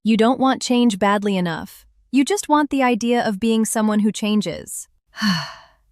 You don't want change badly enough. You just want the idea of being someone who changes.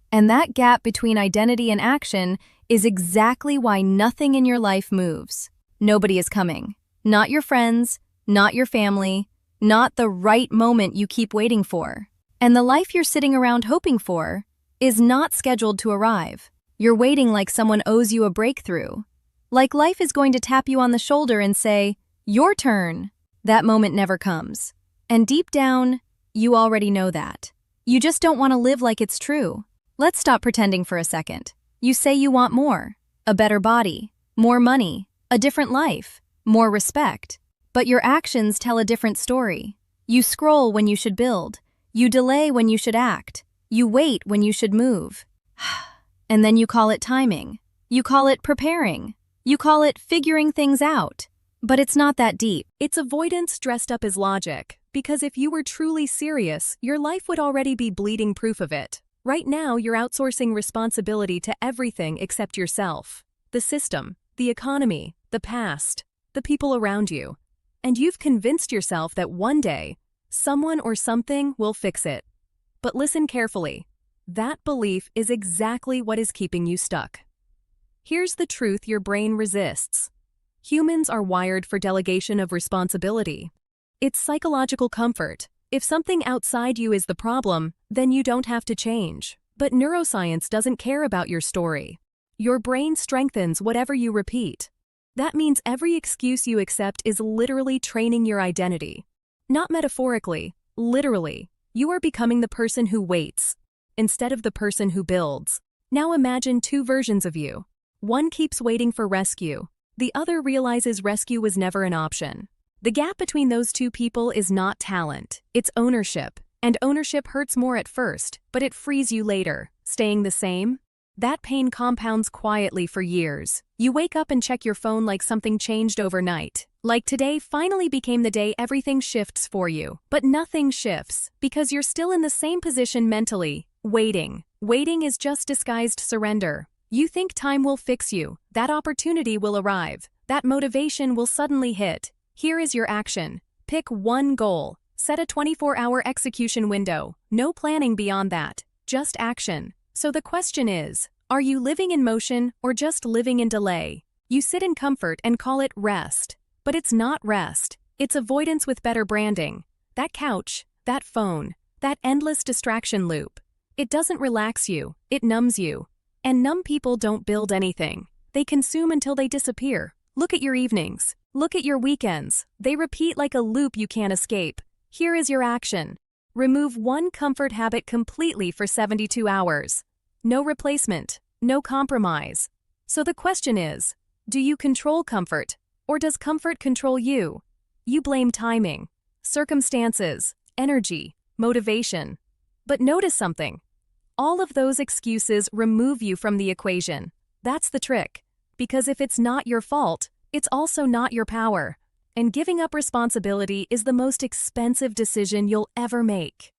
And that gap between identity and action is exactly why nothing in your life moves. Nobody is coming. Not your friends, not your family, not the right moment you keep waiting for. And the life you're sitting around hoping for is not scheduled to arrive. You're waiting like someone owes you a breakthrough. Like life is going to tap you on the shoulder and say, "Your turn." That moment never comes. And deep down, you already know that. You just don't want to live like it's true. Let's stop pretending for a second. You say you want more, a better body, more money, a different life, more respect. But your actions tell a different story. You scroll when you should build. You delay when you should act. You wait when you should move. And then you call it timing. You call it preparing. You call it figuring things out. But it's not that deep. It's avoidance dressed up as logic, because if you were truly serious, your life would already be bleeding proof of it. Right now, you're outsourcing responsibility to everything except yourself. The system, the economy, the past, the people around you. And you've convinced yourself that one day, someone or something will fix it. But listen carefully. That belief is exactly what is keeping you stuck. Here's the truth your brain resists. Humans are wired for delegation of responsibility. It's psychological comfort. If something outside you is the problem, then you don't have to change. But neuroscience doesn't care about your story. Your brain strengthens whatever you repeat. That means every excuse you accept is literally training your identity. Not metaphorically, literally. You are becoming the person who waits, instead of the person who builds. Now imagine two versions of you. One keeps waiting for rescue. The other realizes rescue was never an option. The gap between those two people is not talent, it's ownership. And ownership hurts more at first, but it frees you later. Staying the same? That pain compounds quietly for years. You wake up and check your phone like something changed overnight. Like today finally became the day everything shifts for you. But nothing shifts, because you're still in the same position mentally, waiting. Waiting is just disguised surrender. You think time will fix you, that opportunity will arrive, that motivation will suddenly hit. Here is your action. Pick one goal. Set a 24-hour execution window. No planning beyond that. Just action. So the question is, are you living in motion or just living in delay? You sit in comfort and call it rest. But it's not rest. It's avoidance with better branding. That couch, that phone, that endless distraction loop. It doesn't relax you, it numbs you. And numb people don't build anything. They consume until they disappear. Look at your evenings. Look at your weekends. They repeat like a loop you can't escape. Here is your action. Remove one comfort habit completely for 72 hours. No replacement, no compromise. So the question is, do you control comfort, or does comfort control you? You blame timing, circumstances, energy, motivation. But notice something. All of those excuses remove you from the equation. That's the trick. Because if it's not your fault, it's also not your power. And giving up responsibility is the most expensive decision you'll ever make.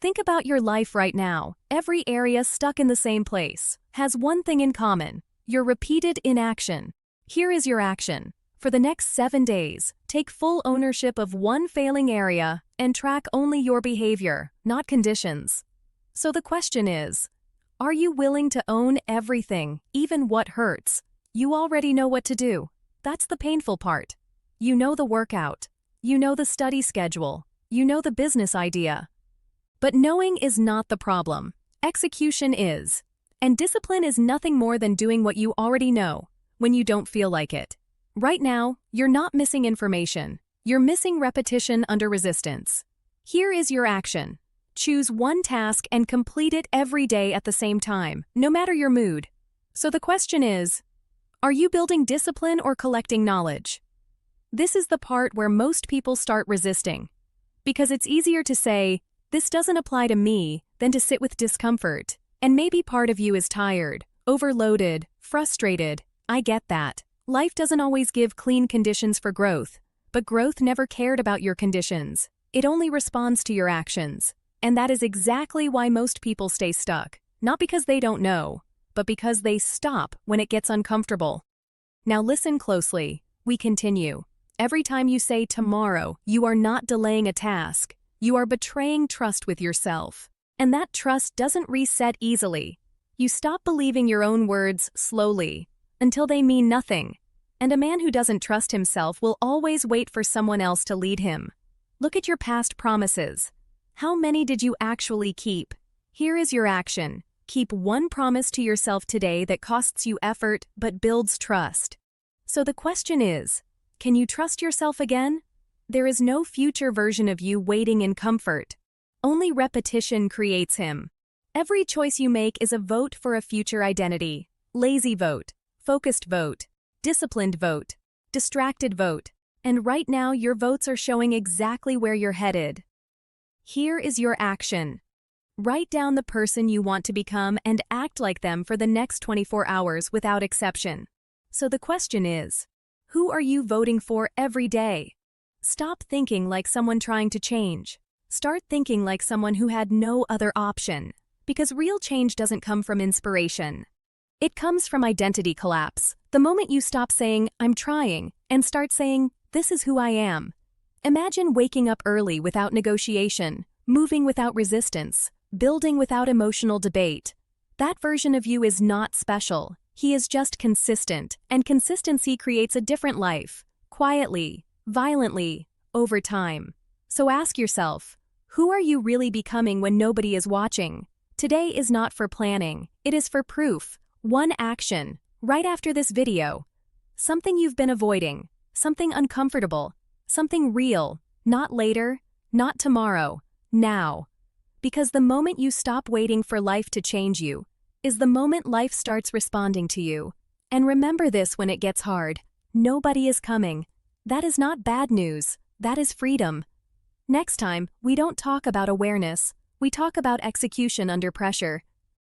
Think about your life right now. Every area stuck in the same place has one thing in common: your repeated inaction. Here is your action. For the next 7 days, take full ownership of one failing area and track only your behavior, not conditions. So the question is, are you willing to own everything, even what hurts? You already know what to do. That's the painful part. You know the workout. You know the study schedule. You know the business idea. But knowing is not the problem. Execution is. And discipline is nothing more than doing what you already know, when you don't feel like it. Right now, you're not missing information. You're missing repetition under resistance. Here is your action. Choose one task and complete it every day at the same time, no matter your mood. So the question is, are you building discipline or collecting knowledge? This is the part where most people start resisting. Because it's easier to say, this doesn't apply to me, than to sit with discomfort. And maybe part of you is tired, overloaded, frustrated. I get that. Life doesn't always give clean conditions for growth. But growth never cared about your conditions. It only responds to your actions. And that is exactly why most people stay stuck. Not because they don't know, but because they stop when it gets uncomfortable. Now listen closely. We continue. Every time you say tomorrow, you are not delaying a task. You are betraying trust with yourself. And that trust doesn't reset easily. You stop believing your own words slowly, until they mean nothing. And a man who doesn't trust himself will always wait for someone else to lead him. Look at your past promises. How many did you actually keep? Here is your action. Keep one promise to yourself today that costs you effort but builds trust. So the question is, can you trust yourself again? There is no future version of you waiting in comfort. Only repetition creates him. Every choice you make is a vote for a future identity. Lazy vote, focused vote, disciplined vote, distracted vote. And right now your votes are showing exactly where you're headed. Here is your action. Write down the person you want to become and act like them for the next 24 hours without exception. So the question is, who are you voting for every day? Stop thinking like someone trying to change. Start thinking like someone who had no other option. Because real change doesn't come from inspiration. It comes from identity collapse. The moment you stop saying, I'm trying, and start saying, this is who I am. Imagine waking up early without negotiation, moving without resistance, building without emotional debate. That version of you is not special. He is just consistent, and consistency creates a different life. Quietly, violently, over time. So ask yourself, who are you really becoming when nobody is watching? Today is not for planning, it is for proof. One action, right after this video. Something you've been avoiding, something uncomfortable, something real, not later, not tomorrow, now. Because the moment you stop waiting for life to change you, is the moment life starts responding to you. And remember this when it gets hard. Nobody is coming. That is not bad news, that is freedom. Next time, we don't talk about awareness, we talk about execution under pressure.